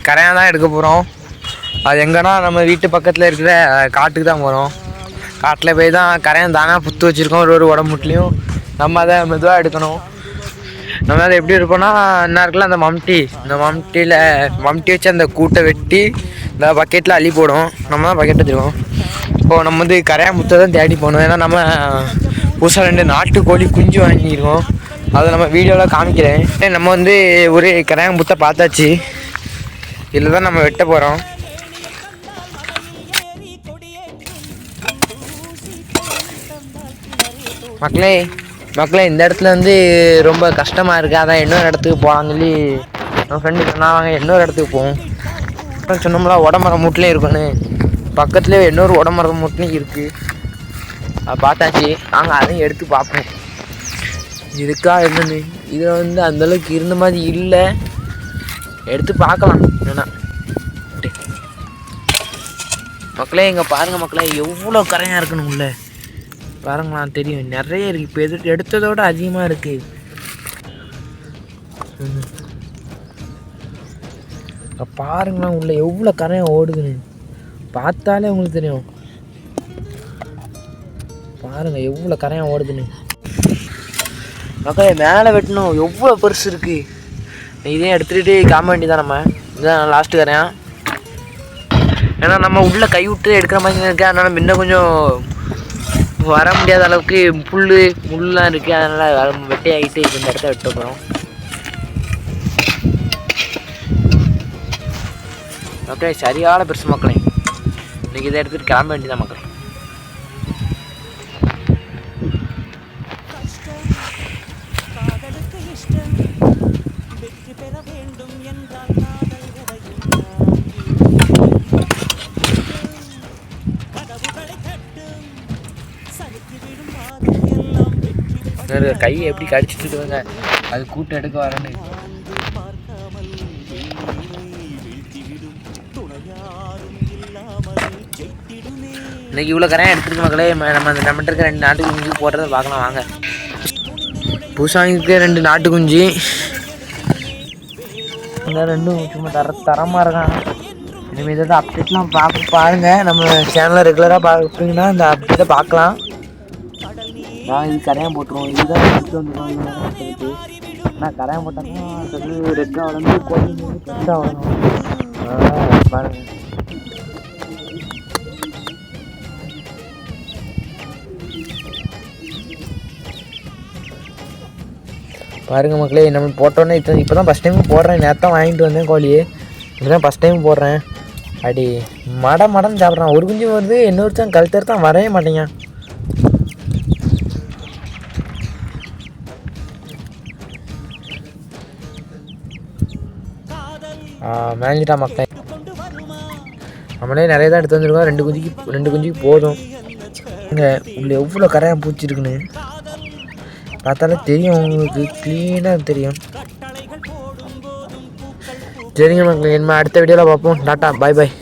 கரையான் தான் எடுக்க போகிறோம். அது எங்கன்னா நம்ம வீட்டு பக்கத்தில் இருக்கிற காட்டுக்கு தான் போகிறோம். காட்டில் போய் தான் கரையான் தானாக புற்று வச்சுருக்கோம். ஒரு உடம்புட்லேயும் நம்ம அதை மெதுவாக எடுக்கணும். நம்ம அதை எப்படி இருப்போம்னா என்ன இருக்குல்ல அந்த மம்டி வச்சு அந்த கூட்டை வெட்டி இந்த பக்கெட்டில் அள்ளி போடும். நம்ம தான் பக்கெட் எடுத்துருவோம். இப்போது நம்ம வந்து கரையான் முத்தை தான் தேடி போகணும். ஏன்னா நம்ம புதுசாக 2 நாட்டுக்கோழி குஞ்சு வாங்கியிருக்கோம். அதை நம்ம வீடியோவில் காமிக்கிறேன். நம்ம வந்து ஒரு கரையான் முத்தை பார்த்தாச்சு. இதில் தான் நம்ம வெட்ட போகிறோம். மக்களே இந்த இடத்துல வந்து ரொம்ப கஷ்டமாக இருக்குது. அதான் இன்னொரு இடத்துக்கு போகலான்னு சொல்லி நம்ம ஃப்ரெண்டு சொன்னாங்க. இன்னொரு இடத்துக்கு போவோம் சொன்னோம்ல. உடம்பரம் மூட்டிலே இருக்குன்னு பக்கத்துலேயே இன்னொரு உடம்பரம் மூட்டிலையும் இருக்குது. அதை பார்த்தாச்சு. நாங்கள் அதையும் எடுத்து பார்ப்போம். இதுக்கா என்னன்னு இதில் வந்து அந்தளவுக்கு இருந்த மாதிரி இல்லை. எடுத்து பார்க்கலாம் என்னன்னா. மக்களே இங்கே பாருங்கள் மக்களே, எவ்வளோ கரையாக இருக்குன்னு உள்ள பாருங்களா, தெரியும் நிறைய இருக்குது. இப்போ எடுத்ததோட அதிகமாக இருக்குது. பாருங்களா உள்ள எவ்வளோ கரையாக ஓடுதுன்னு பார்த்தாலே உங்களுக்கு தெரியும். பாருங்கள் எவ்வளோ கரையாக ஓடுதுன்னு. மக்களே மேலே வெட்டணும், எவ்வளோ பெருசு இருக்குது. இதே எடுத்துகிட்டு காம வேண்டியதான். நம்ம இதுதான் லாஸ்ட்டு கரையான். ஏன்னா நம்ம உள்ளே கை விட்டு எடுக்கிற மாதிரி இருக்குது. அதனால் இன்னும் கொஞ்சம் வர முடியாத அளவுக்கு முள்ளாம் இருக்குது. அதனால் வெட்டையாகிட்டு இந்த இடத்த வெட்ட போகிறோம். மக்களே சரியான பெருசு மக்களே. இன்றைக்கி இதை எடுத்துகிட்டு கிளம்ப வேண்டியதான் மக்களே. கையை எப்படி கடிச்சிட்டு இருக்குதுங்க. அது கூட்டம் எடுக்க வரேன்னு. இன்னைக்கு இவ்வளோ கரையாக எடுத்துருக்கு மக்களே. நம்ம அந்த நம்மகிட்ட இருக்க 2 நாட்டு குஞ்சு போடுறத பார்க்கலாம் வாங்க. புதுசாக இருக்க 2 நாட்டு குஞ்சு இந்த 2ம் சும்மா தரமாக இருக்காங்க. இனிமேல் இதை அப்டேட்லாம் பாருங்கள். நம்ம சேனலில் ரெகுலராக பார்ப்பீங்கன்னா இந்த அப்டேட்டை பார்க்கலாம். நான் இது கரையான் போட்டுருவோம். இதுதான் எடுத்து வந்துடுவோம். ஆனால் கரையான் போட்டாங்கன்னா அது ரெக்காக வளர்ந்து கோழி பெருசாக வளரும். பாருங்கள் பாருங்கள் மக்களே. நம்ம போட்டோன்னே இப்போ தான் ஃபஸ்ட் டைம் போடுறேன். நேரத்தான் வாங்கிட்டு வந்தேன் கோழியே. இப்போ தான் ஃபஸ்ட் டைம் போடுறேன். அப்படி மடன்னு சாப்பிட்றான். ஒரு குஞ்சு வருது, இன்னொருத்தான் கழுத்தர் தான் வரவே மாட்டேங்க. மேஞ்சிட்டா மக்களே. நம்மளே நிறைய தான் எடுத்து வந்துருக்கோம். 2 குஞ்சுக்கு போதும். இங்கே உள்ள எவ்வளோ கரையாக பூச்சிருக்குன்னு பார்த்தாலே தெரியும் உங்களுக்கு. க்ளீனாக தெரியும். சரிங்க மக்களே, என்ன அடுத்த வீடியோவில் பார்ப்போம். டாட்டா பாய் பாய்.